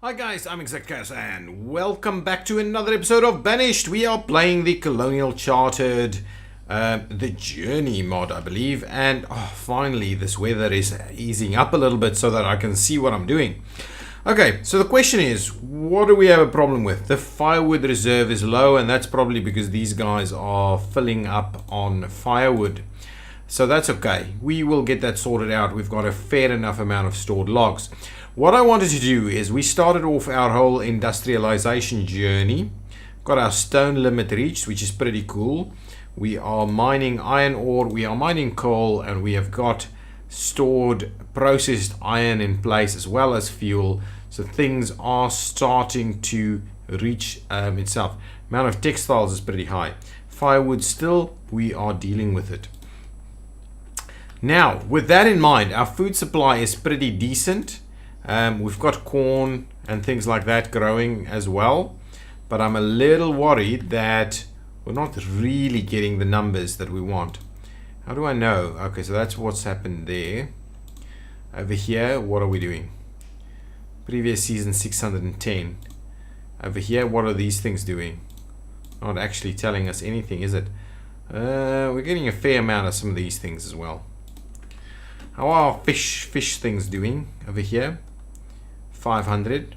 Hi guys, I'm ExactChaos and welcome back to another episode of Banished. We are playing the Colonial Chartered, the Journey mod I believe, and finally this weather is easing up a little bit so that I can see what I'm doing. Okay, so the question is, what do we have a problem with? The firewood reserve is low, and that's probably because these guys are filling up on firewood. So that's okay, we will get that sorted out. We've got a fair enough amount of stored logs. What I wanted to do is we started off our whole industrialization journey. Got our stone limit reached, which is pretty cool. We are mining iron ore, we are mining coal, and we have got stored processed iron in place as well as fuel. So things are starting to reach itself. Amount of textiles is pretty high. Firewood still, we are dealing with it. Now, with that in mind, our food supply is pretty decent. We've got corn and things like that growing as well, but I'm a little worried that we're not really getting the numbers that we want. How do I know? Okay, so that's what's happened there. Over here, what are we doing? Previous season 610. Over here, what are these things doing? Not actually telling us anything, is it? We're getting a fair amount of some of these things as well. How are fish things doing over here? 500.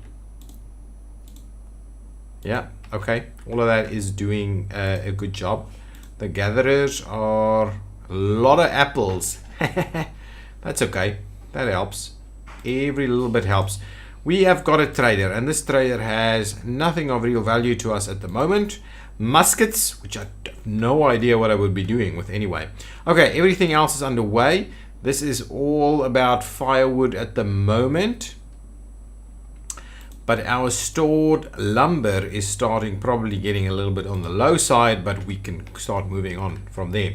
Yeah, okay. All of that is doing a good job. The gatherers are a lot of apples. That's okay. That helps. Every little bit helps. We have got a trader, and this trader has nothing of real value to us at the moment. Muskets, which I have no idea what I would be doing with anyway. Okay, everything else is underway. This is all about firewood at the moment. But our stored lumber is starting, probably getting a little bit on the low side, but we can start moving on from there.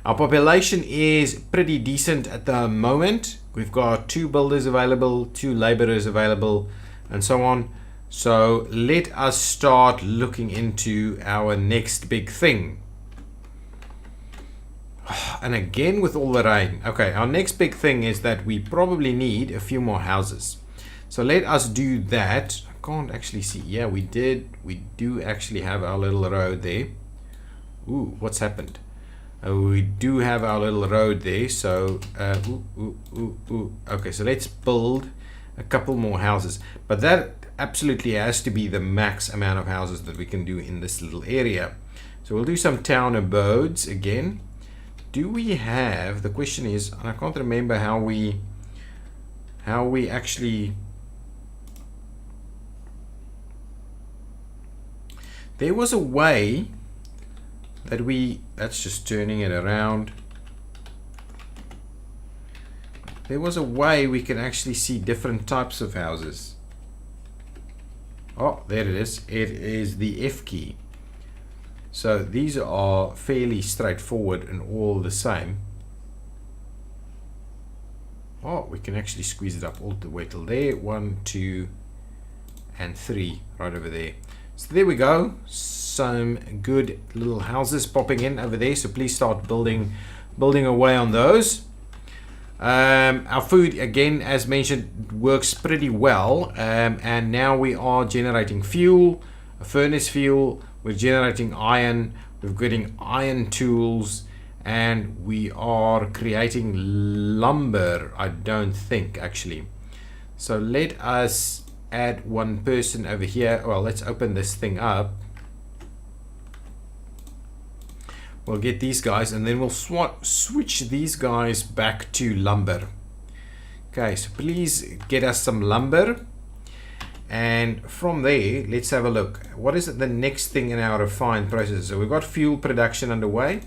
Our population is pretty decent at the moment. We've got 2 builders available, 2 laborers available, and so on. So let us start looking into our next big thing. And again with all the rain. Okay, our next big thing is that we probably need a few more houses. So let us do that. I can't actually see. Yeah, we do actually have our little road there. Ooh, what's happened? We do have our little road there. So, okay, so let's build a couple more houses. But that absolutely has to be the max amount of houses that we can do in this little area. So we'll do some town abodes again. Do we have, the question is, and I can't remember how we actually, there was a way that that's just turning it around. There was a way we can actually see different types of houses. Oh, there it is. It is the F key. So these are fairly straightforward and all the same. Oh, we can actually squeeze it up all the way till there. 1, 2, and 3 right over there. So there we go. Some good little houses popping in over there. So please start building away on those. Our food, again, as mentioned, works pretty well. And now we are generating fuel, a furnace fuel. We're generating iron. We're getting iron tools. And we are creating lumber, I don't think, actually. So let us add 1 person over here. Well, let's open this thing up. We'll get these guys, and then we'll switch these guys back to lumber. Okay, so please get us some lumber. And from there, let's have a look. What is the next thing in our refined process? So we've got fuel production underway.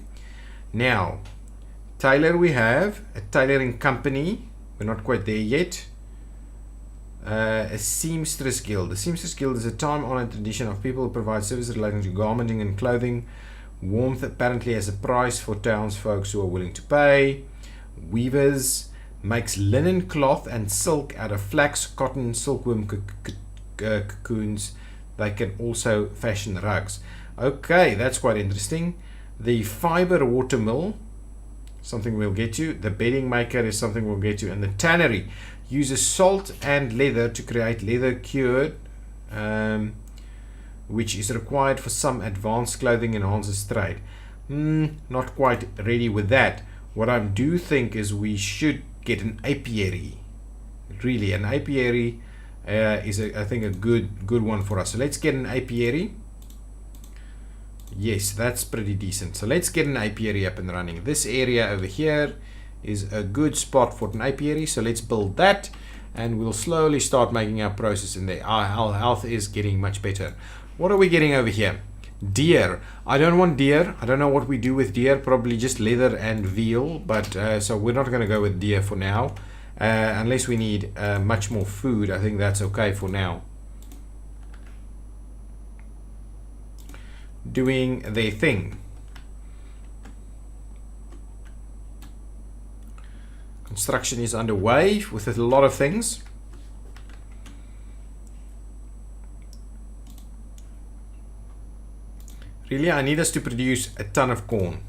Now, tailor, we have a tailoring company. We're not quite there yet. A seamstress guild. The seamstress guild is a time-honored tradition of people who provide services relating to garmenting and clothing. Warmth apparently has a price for townsfolk who are willing to pay. Weavers makes linen cloth and silk out of flax, cotton, silkworm cocoons. They can also fashion rugs. Okay, that's quite interesting. The fiber watermill something we'll get to. The bedding maker is something we'll get to. And the tannery uses salt and leather to create leather cured, which is required for some advanced clothing enhances trade. Not quite ready with that. What I do think is we should get an apiary. Really, an apiary is I think a good one for us. So let's get an apiary. Yes, that's pretty decent. So let's get an apiary up and running. This area over here is a good spot for an apiary. So let's build that, and we'll slowly start making our process in there. Our health is getting much better. What are we getting over here? Deer. I don't want deer. I don't know what we do with deer. Probably just leather and veal. But so we're not going to go with deer for now. Unless we need much more food. I think that's okay for now. Doing their thing. Construction is underway with a lot of things. Really, I need us to produce a ton of corn.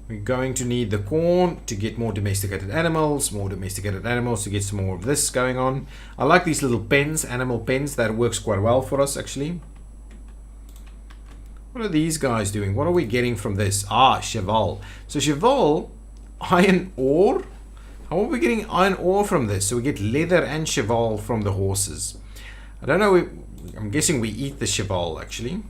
We're going to need the corn to get more domesticated animals to get some more of this going on. I like these little pens, animal pens. That works quite well for us, actually. What are these guys doing? What are we getting from this? Cheval. So cheval, iron ore. How are we getting iron ore from this? So we get leather and cheval from the horses. I don't know. I'm guessing we eat the cheval, actually.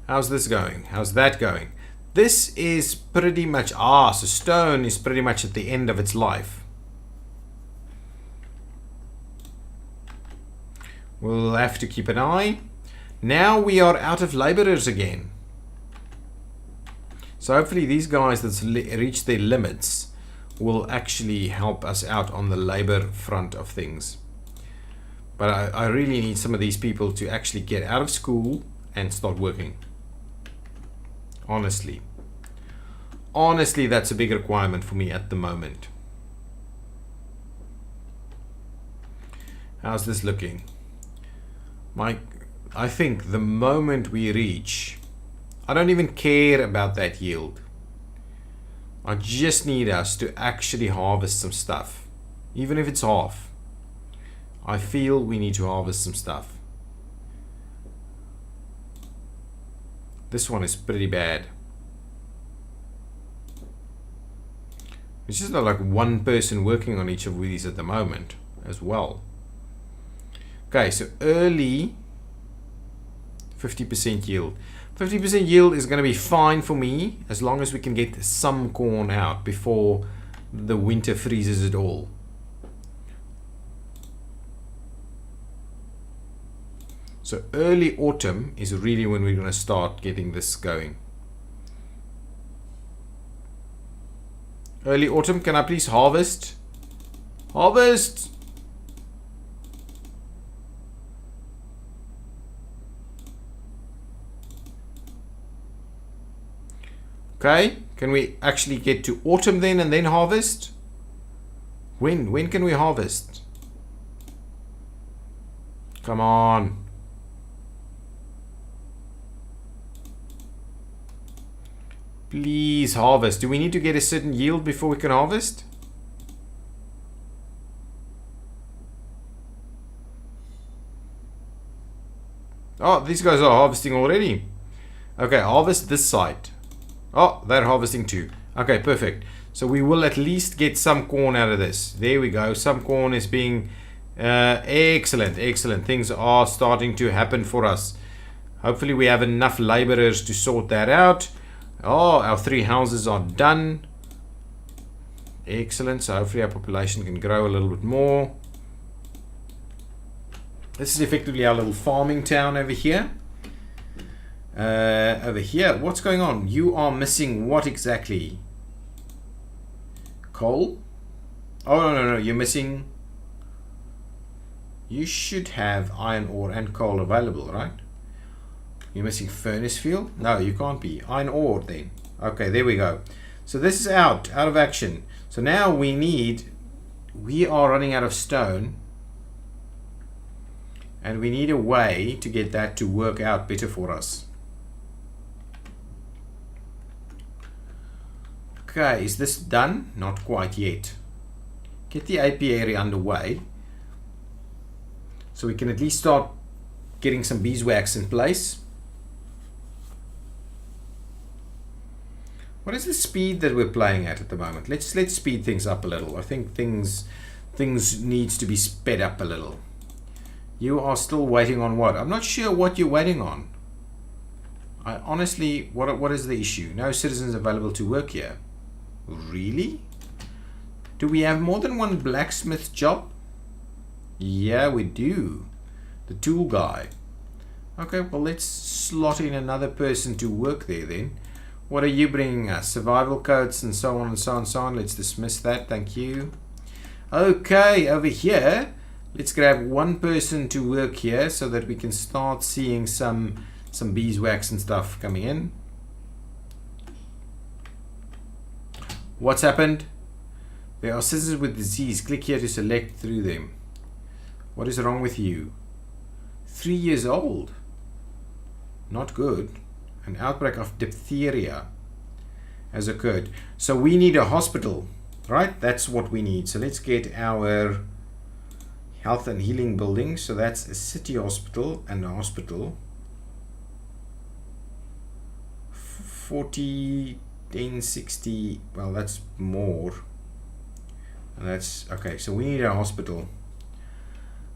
How's this going? How's that going? This is pretty much, so stone is pretty much at the end of its life. We'll have to keep an eye. Now we are out of laborers again. So hopefully these guys that's reached their limits will actually help us out on the labor front of things. But I really need some of these people to actually get out of school and start working. Honestly, that's a big requirement for me at the moment. How's this looking? I think the moment we reach, I don't even care about that yield. I just need us to actually harvest some stuff. Even if it's half. I feel we need to harvest some stuff. This one is pretty bad. It's just not like one person working on each of these at the moment as well. Okay, so early 50% yield. 50% yield is going to be fine for me as long as we can get some corn out before the winter freezes it all. So early autumn is really when we're going to start getting this going. Early autumn, can I please harvest? Harvest! Okay, can we actually get to autumn then and then harvest? When can we harvest? Come on. Please harvest. Do we need to get a certain yield before we can harvest? Oh, these guys are harvesting already. Okay, harvest this side. Oh, they're harvesting too. Okay, perfect. So we will at least get some corn out of this. There we go. Some corn is being excellent. Things are starting to happen for us. Hopefully we have enough laborers to sort that out. Oh, our 3 houses are done. Excellent. So hopefully our population can grow a little bit more. This is effectively our little farming town over here. Over here, what's going on? You are missing what exactly? Coal? Oh, no, you're missing... You should have iron ore and coal available, right? You're missing furnace fuel? No, you can't be. Iron ore then. Okay, there we go. So this is out of action. So now we are running out of stone. And we need a way to get that to work out better for us. Okay, is this done? Not quite yet. Get the apiary underway so we can at least start getting some beeswax in place. What is the speed that we're playing at the moment? Let's speed things up a little. I think things needs to be sped up a little. You are still waiting on what? I'm not sure what you're waiting on. I honestly, what is the issue? No citizens available to work here. Really? Do we have more than one blacksmith job? Yeah, we do. The tool guy. Okay, well, let's slot in another person to work there then. What are you bringing us? Survival codes and so on and so on and so on. Let's dismiss that. Thank you. Okay, over here, let's grab one person to work here so that we can start seeing some beeswax and stuff coming in. What's happened? There are citizens with disease. Click here to select through them. What is wrong with you? 3 years old. Not good. An outbreak of diphtheria has occurred. So we need a hospital, right? That's what we need. So let's get our health and healing building. So that's a city hospital and a hospital. 40, 10, 60. Well, that's more. And that's okay. So we need a hospital.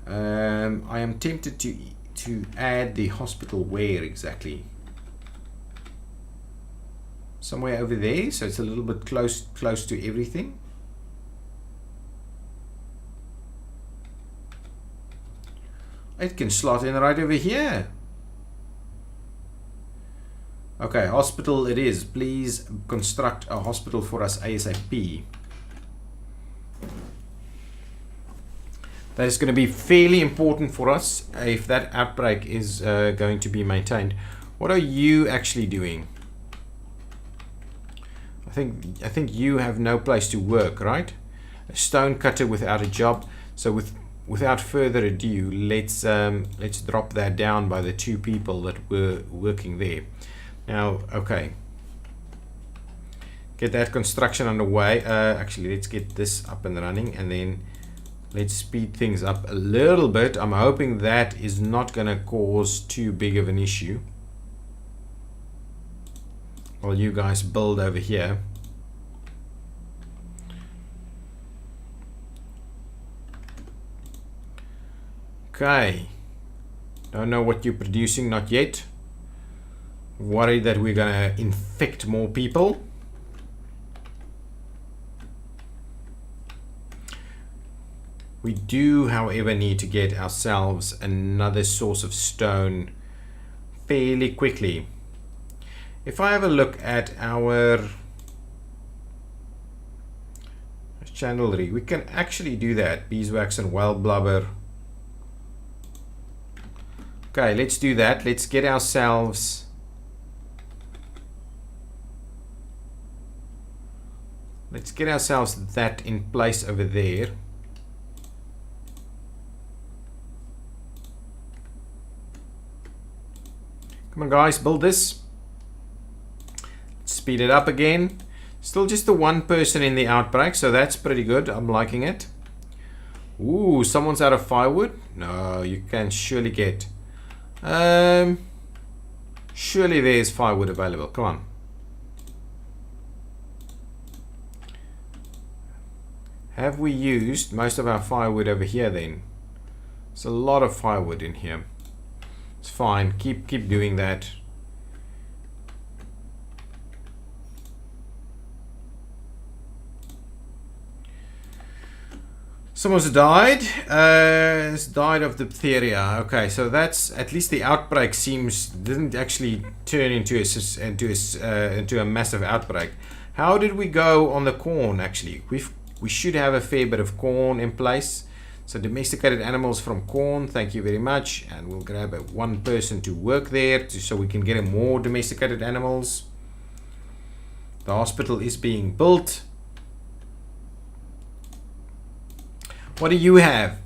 I am tempted to add the hospital where exactly? Somewhere over there, so it's a little bit close to everything. It can slot in right over here. Okay, hospital it is. Please construct a hospital for us ASAP. That is going to be fairly important for us if that outbreak is going to be maintained. What are you actually doing? I think you have no place to work, right? A stone cutter without a job. So without further ado, let's drop that down by the 2 people that were working there. Now, okay. Get that construction underway. Actually, let's get this up and running, and then let's speed things up a little bit. I'm hoping that is not going to cause too big of an issue. While you guys build over here. Okay. Don't know what you're producing, not yet. Worried that we're gonna infect more people. We do, however, need to get ourselves another source of stone fairly quickly. If I have a look at our chandlery, we can actually do that. Beeswax and wild blubber. Okay, let's do that. Let's get ourselves that in place over there. Come on guys, build this. Speed it up again. Still just the 1 person in the outbreak, so that's pretty good. I'm liking it. Ooh, someone's out of firewood. No, you can surely get. Surely there's firewood available. Come on. Have we used most of our firewood over here then? There's a lot of firewood in here. It's fine. Keep doing that. Someone's died. Has died of diphtheria. Okay, so that's at least the outbreak didn't actually turn into a massive outbreak. How did we go on the corn? Actually, we should have a fair bit of corn in place. So domesticated animals from corn. Thank you very much. And we'll grab 1 person to work there so we can get more domesticated animals. The hospital is being built. What do you have?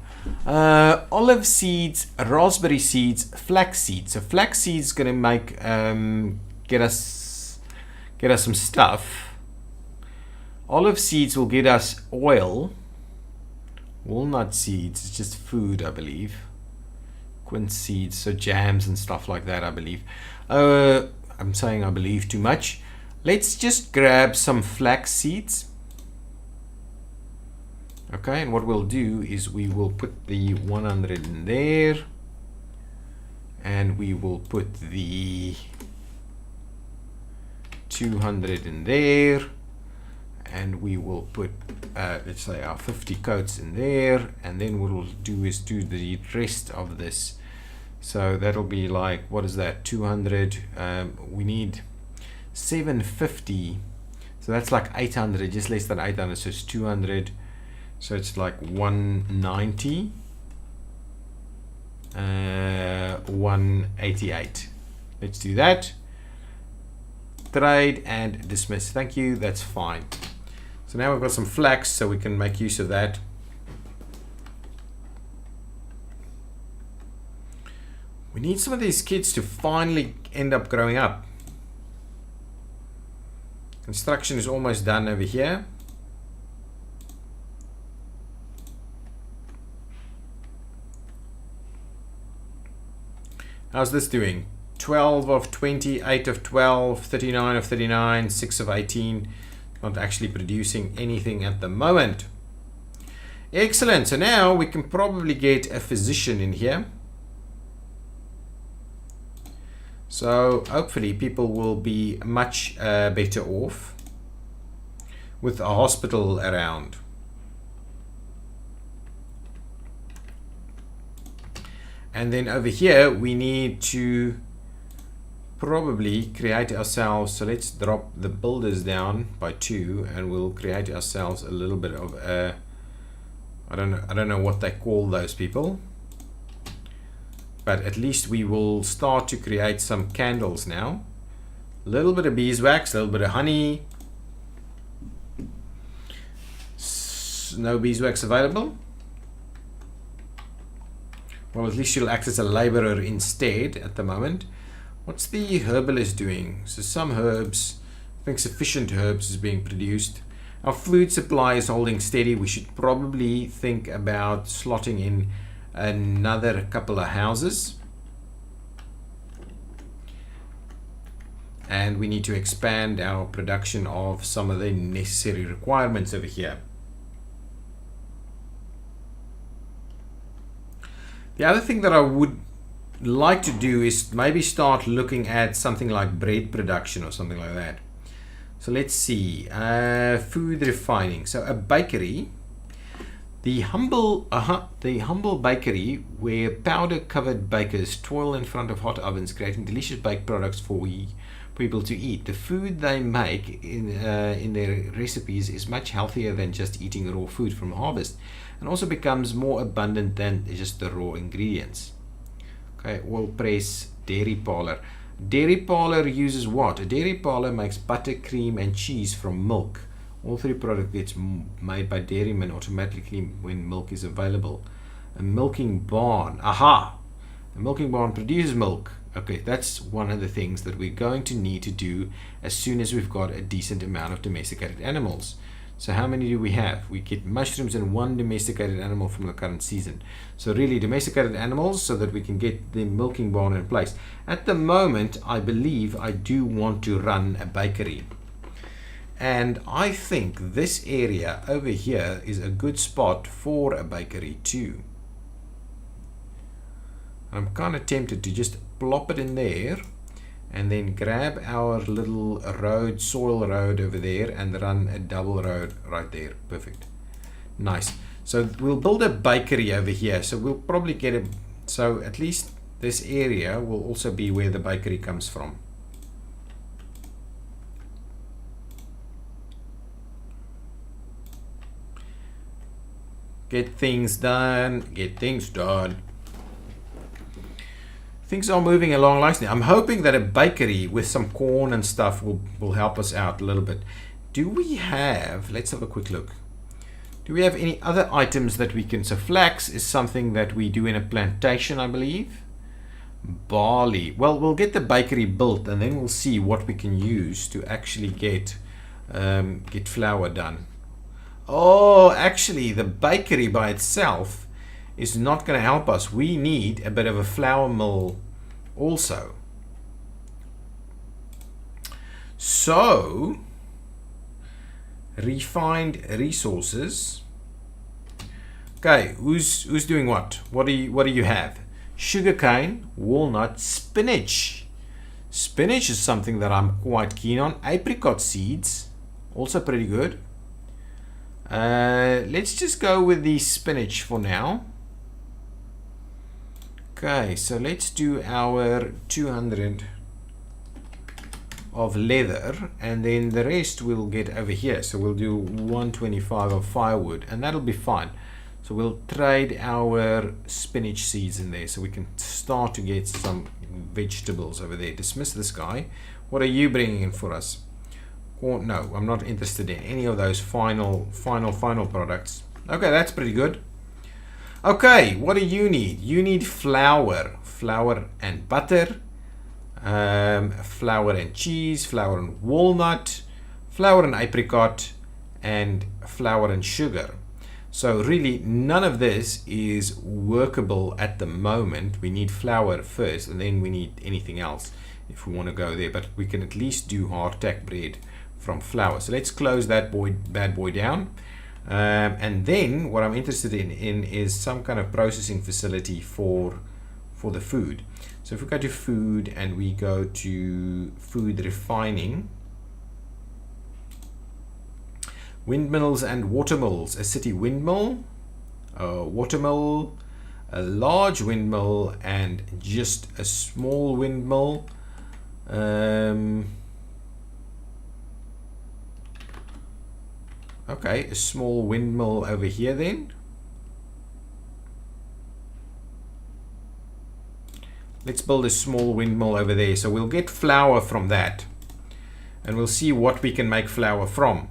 Olive seeds, raspberry seeds, flax seeds. So flax seeds gonna make get us some stuff. Olive seeds will get us oil. Walnut seeds is just food, I believe. Quince seeds, so jams and stuff like that, I believe. I'm saying I believe too much. Let's just grab some flax seeds. Okay, and what we'll do is we will put the 100 in there. And we will put the 200 in there. And we will put, let's say, our 50 coats in there. And then what we'll do is do the rest of this. So that'll be like, what is that? 200. We need 750. So that's like 800, just less than 800. So it's 200. So it's like 190. 188. Let's do that. Trade and dismiss. Thank you. That's fine. So now we've got some flax, so we can make use of that. We need some of these kids to finally end up growing up. Construction is almost done over here. How's this doing? 12 of 20, 8 of 12, 39 of 39, 6 of 18. Not actually producing anything at the moment. Excellent. So now we can probably get a physician in here. So hopefully people will be much better off with a hospital around. And then over here we need to probably create ourselves, so let's drop the builders down by 2 and we'll create ourselves a little bit of a, I don't know what they call those people, but at least we will start to create some candles now. A little bit of beeswax, a little bit of honey. No beeswax available. Well, at least you'll act as a laborer instead at the moment. What's the herbalist doing? So some herbs, I think sufficient herbs is being produced. Our food supply is holding steady. We should probably think about slotting in another couple of houses. And we need to expand our production of some of the necessary requirements over here. The other thing that I would like to do is maybe start looking at something like bread production or something like that. So let's see, food refining. So a bakery, the humble bakery where powder covered bakers toil in front of hot ovens creating delicious baked products for people to eat. The food they make in their recipes is much healthier than just eating raw food from harvest, and also becomes more abundant than just the raw ingredients. Okay, oil press, dairy parlor. Dairy parlor uses what? A dairy parlor makes butter, cream, and cheese from milk. All three products gets made by dairymen automatically when milk is available. A milking barn. Aha! A milking barn produces milk. Okay, that's one of the things that we're going to need to do as soon as we've got a decent amount of domesticated animals. So how many do we have? We get mushrooms and 1 domesticated animal from the current season. So really domesticated animals so that we can get the milking barn in place. At the moment, I believe I do want to run a bakery. And I think this area over here is a good spot for a bakery too. I'm kind of tempted to just plop it in there and then grab our little road, soil road over there and run a double road right there. Perfect. Nice. So we'll build a bakery over here. So we'll probably get it. So at least this area will also be where the bakery comes from. Get things done. Get things done. Things are moving along nicely. I'm hoping that a bakery with some corn and stuff will help us out a little bit. Do we have, let's have a quick look. Do we have any other items that we can, so flax is something that we do in a plantation, I believe. Barley, well, we'll get the bakery built and then we'll see what we can use to actually get get flour done. Oh, actually, the bakery by itself is not going to help us. We need a bit of a flour mill also. So, refined resources. Okay, who's doing what? What do you have? Sugarcane, walnut, spinach. Spinach is something that I'm quite keen on. Apricot seeds, also pretty good. Let's just go with the spinach for now. Okay, so let's do our 200 of leather, and then the rest we'll get over here. So we'll do 125 of firewood, and that'll be fine. So we'll trade our spinach seeds in there, so we can start to get some vegetables over there. Dismiss this guy. What are you bringing in for us? Corn? No, I'm not interested in any of those final products. Okay, that's pretty good. Okay, what do you need? You need flour and butter, flour and cheese, flour and walnut, flour and apricot, and flour and sugar. So really none of this is workable at the moment. We need flour first, and then we need anything else if we want to go there, but we can at least do hardtack bread from flour. So let's close that bad boy down. And then what I'm interested in is some kind of processing facility for the food. So if we go to food and we go to food refining, windmills and watermills, a city windmill, a watermill, a large windmill, and just a small windmill. Okay, a small windmill over here then. Let's build a small windmill over there. So we'll get flour from that, and we'll see what we can make flour from.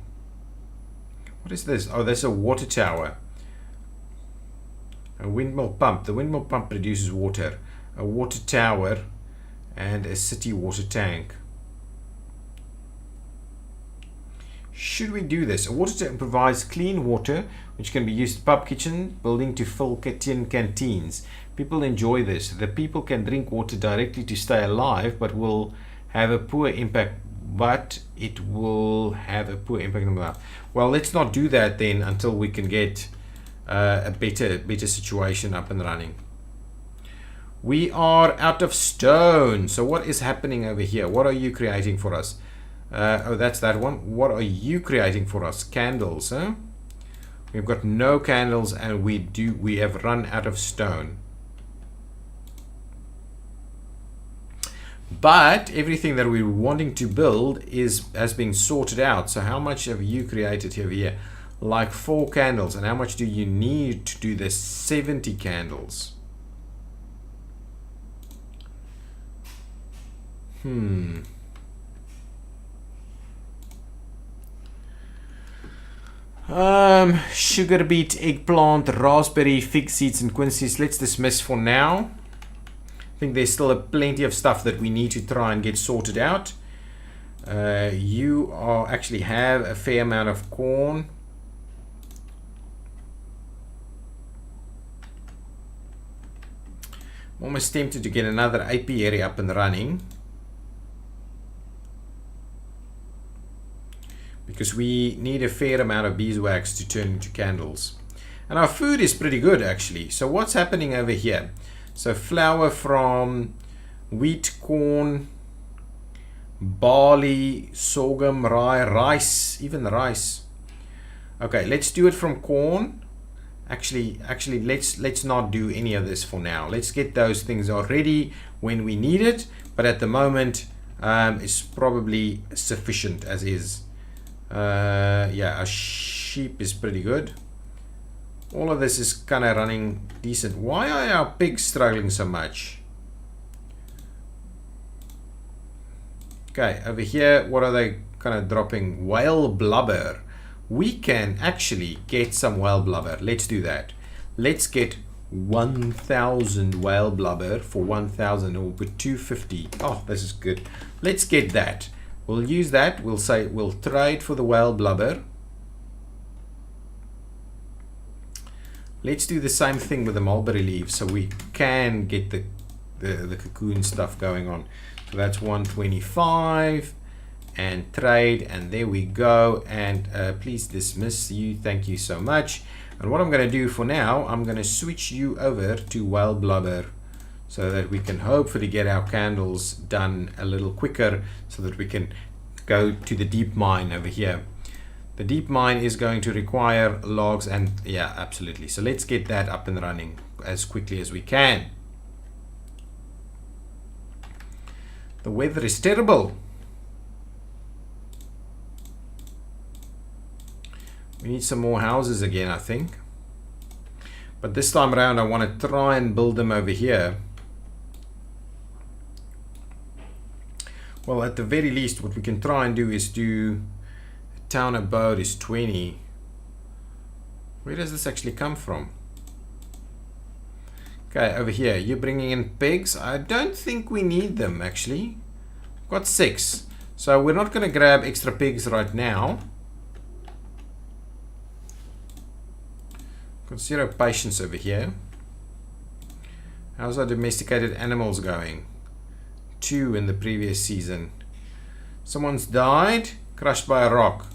What is this? Oh, that's a water tower. A windmill pump. The windmill pump produces water. A water tower and a city water tank. Should we do this? A water tank provides clean water which can be used in pub kitchen, building to fill tin canteens. People enjoy this. The people can drink water directly to stay alive, but will have a poor impact. It will have a poor impact on the life. Well, let's not do that then until we can get a better situation up and running. We are out of stone. So what is happening over here? What are you creating for us? Oh, that's that one. What are you creating for us? Candles, huh? We've got no candles, and we have run out of stone. But everything that we're wanting to build has been sorted out. So how much have you created over here? Like 4 candles. And how much do you need to do this? 70 candles. Sugar beet, eggplant, raspberry, fig seeds, and quinces. Let's dismiss for now. I think there's still plenty of stuff that we need to try and get sorted out. You actually have a fair amount of corn. I'm almost tempted to get another apiary up and running, because we need a fair amount of beeswax to turn into candles. And our food is pretty good actually. So what's happening over here? So flour from wheat, corn, barley, sorghum, rye, rice, even rice. Okay, let's do it from corn. Actually, let's not do any of this for now. Let's get those things ready when we need it. But at the moment, it's probably sufficient as is. Yeah, our sheep is pretty good. All of this is kind of running decent. Why are our pigs struggling so much? Okay, over here, what are they kind of dropping? Whale blubber. We can actually get some whale blubber. Let's do that. Let's get 1,000 whale blubber for 1,000, or put 250. Oh, this is good. Let's get that. We'll use that. We'll say we'll trade for the whale blubber. Let's do the same thing with the mulberry leaves so we can get the cocoon stuff going on. So that's 125 and trade, and there we go. And please dismiss you. Thank you so much. And what I'm going to do for now, I'm going to switch you over to whale blubber so that we can hopefully get our candles done a little quicker so that we can go to the deep mine over here. The deep mine is going to require logs, and yeah, absolutely. So let's get that up and running as quickly as we can. The weather is terrible. We need some more houses again, I think. But this time around, I want to try and build them over here. Well, at the very least, what we can try and do is do a town abode is 20. Where does this actually come from? Okay, over here, you're bringing in pigs. I don't think we need them, actually. We've got 6. So we're not going to grab extra pigs right now. Got 0 patience over here. How's our domesticated animals going? 2 in the previous season. Someone's died, crushed by a rock.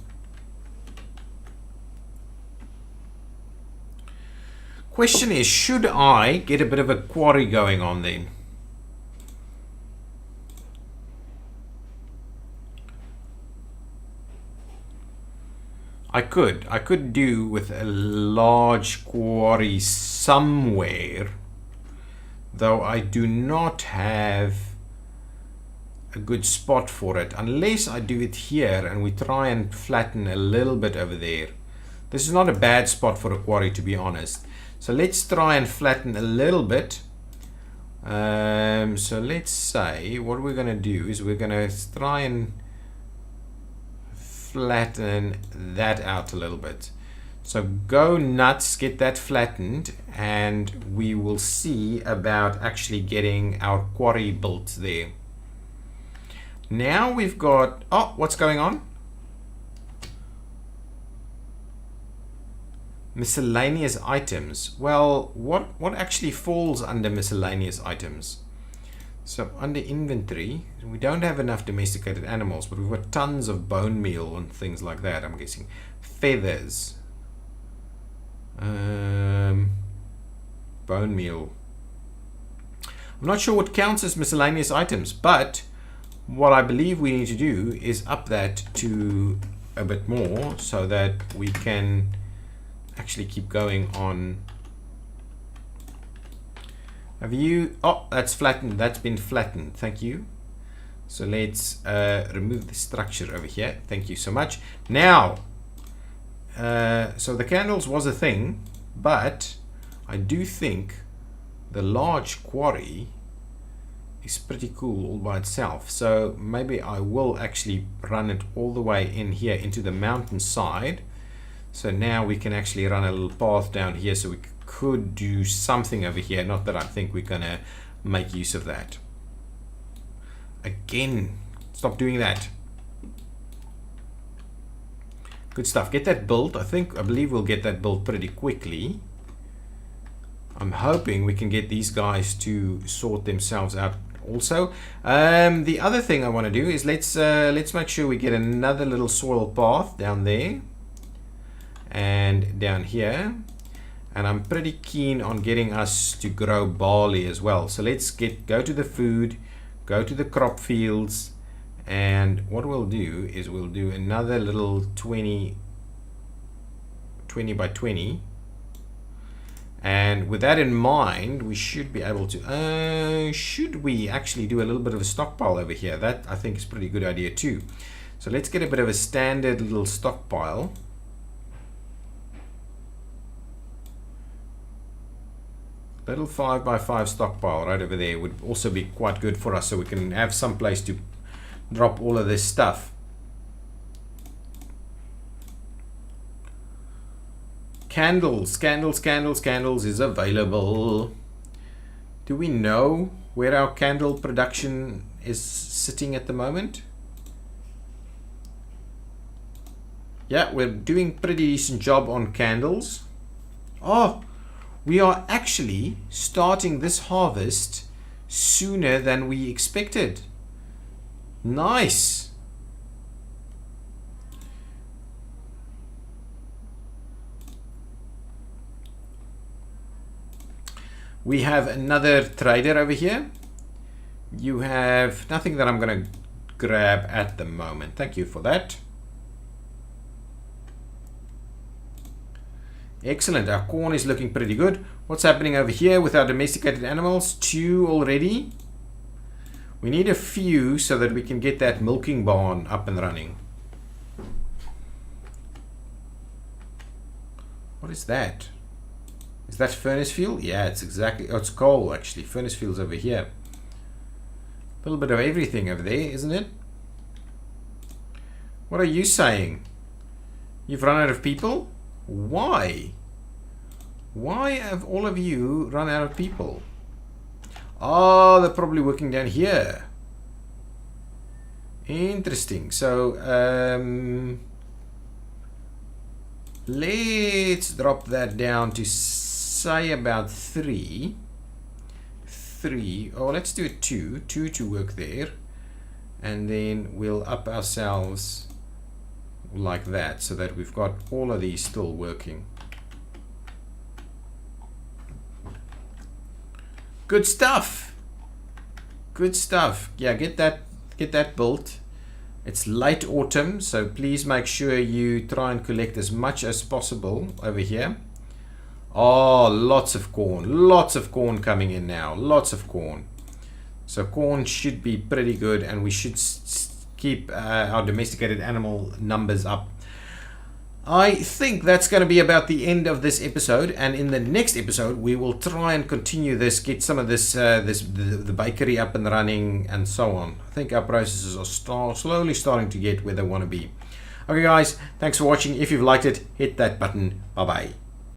Question is, should I get a bit of a quarry going on then? I could do with a large quarry somewhere, though I do not have a good spot for it, unless I do it here and we try and flatten a little bit over there. This is not a bad spot for a quarry, to be honest. So let's try and flatten a little bit. So let's say what we're going to do is we're going to try and flatten that out a little bit. So go nuts, get that flattened, and we will see about actually getting our quarry built there. Now we've got, oh, what's going on? Miscellaneous items. Well, what actually falls under miscellaneous items? So under inventory, we don't have enough domesticated animals, but we've got tons of bone meal and things like that, I'm guessing. Feathers. Bone meal. I'm not sure what counts as miscellaneous items, but what I believe we need to do is up that to a bit more so that we can actually keep going on. Have you, oh, that's flattened, that's been flattened, thank you. So let's remove the structure over here, thank you so much. Now, so the candles was a thing, but I do think the large quarry is pretty cool all by itself. So maybe I will actually run it all the way in here into the mountain side. So now we can actually run a little path down here, so we could do something over here. Not that I think we're gonna make use of that. Again, stop doing that. Good stuff. Get that built. I believe we'll get that built pretty quickly. I'm hoping we can get these guys to sort themselves out also. The other thing I want to do is let's make sure we get another little soil path down there and down here, and I'm pretty keen on getting us to grow barley as well. So let's go to the food, go to the crop fields, and what we'll do is we'll do another little 20 by 20, and with that in mind we should be able to should we actually do a little bit of a stockpile over here? That I think is a pretty good idea too. So let's get a bit of a standard little stockpile. Little 5 by 5 stockpile right over there would also be quite good for us, so we can have some place to drop all of this stuff. Candles is available. Do we know where our candle production is sitting at the moment? Yeah, we're doing pretty decent job on candles. Oh, we are actually starting this harvest sooner than we expected. Nice. We have another trader over here. You have nothing that I'm going to grab at the moment. Thank you for that. Excellent. Our corn is looking pretty good. What's happening over here with our domesticated animals? 2 already. We need a few so that we can get that milking barn up and running. What is that? Is that furnace fuel? Yeah, it's exactly. Oh, it's coal actually. Furnace fuel's over here. A little bit of everything over there, isn't it? What are you saying? You've run out of people? Why? Why have all of you run out of people? Oh, they're probably working down here. Interesting. So, let's drop that down to say about 3. 3. Oh, let's do it 2. 2 to work there. And then we'll up ourselves like that so that we've got all of these still working. Good stuff. Good stuff. Yeah, get that built. It's late autumn, so please make sure you try and collect as much as possible over here. Oh, lots of corn coming in now. Lots of corn. So corn should be pretty good, and we should keep our domesticated animal numbers up. I think that's going to be about the end of this episode, and in the next episode we will try and continue this, get some of this the bakery up and running and so on. I think our processes are slowly starting to get where they want to be. Okay guys, thanks for watching. If you've liked it, hit that button. Bye bye.